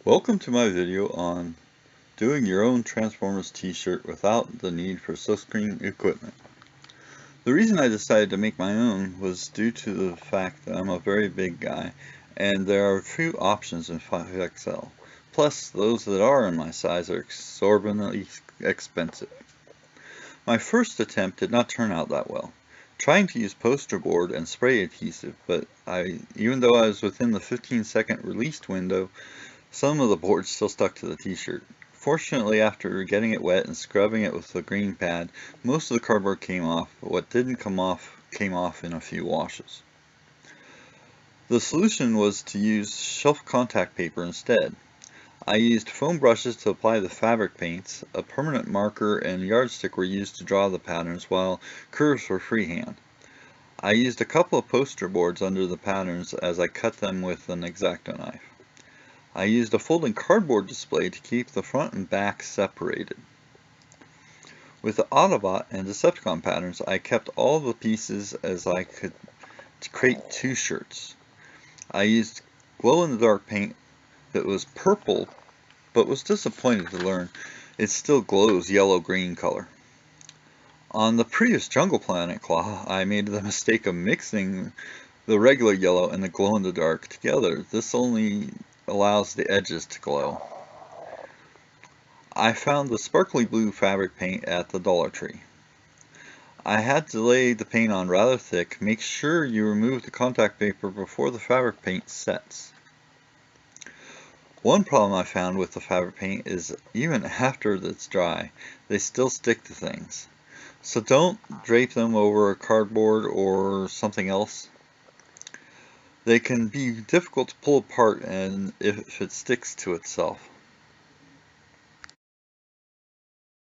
Welcome to my video on doing your own Transformers t-shirt without the need for silkscreen equipment. The reason I decided to make my own was due to the fact that I'm a very big guy and there are few options in 5XL. Plus, those that are in my size are exorbitantly expensive. My first attempt did not turn out that well. Trying to use poster board and spray adhesive, but even though I was within the 15-second released window, some of the board still stuck to the t-shirt. Fortunately, after getting it wet and scrubbing it with the green pad, most of the cardboard came off, but what didn't come off came off in a few washes. The solution was to use shelf contact paper instead. I used foam brushes to apply the fabric paints, a permanent marker and yardstick were used to draw the patterns, while curves were freehand. I used a couple of poster boards under the patterns as I cut them with an X-Acto knife. I used a folding cardboard display to keep the front and back separated. With the Autobot and Decepticon patterns, I kept all the pieces as I could to create two shirts. I used glow-in-the-dark paint that was purple, but was disappointed to learn it still glows yellow-green color. On the Prius Jungle Planet Claw, I made the mistake of mixing the regular yellow and the glow-in-the-dark together. This only allows the edges to glow. I found the sparkly blue fabric paint at the Dollar Tree. I had to lay the paint on rather thick. Make sure you remove the contact paper before the fabric paint sets. One problem I found with the fabric paint is even after it's dry, they still stick to things. So don't drape them over a cardboard or something else. They can be difficult to pull apart and if it sticks to itself.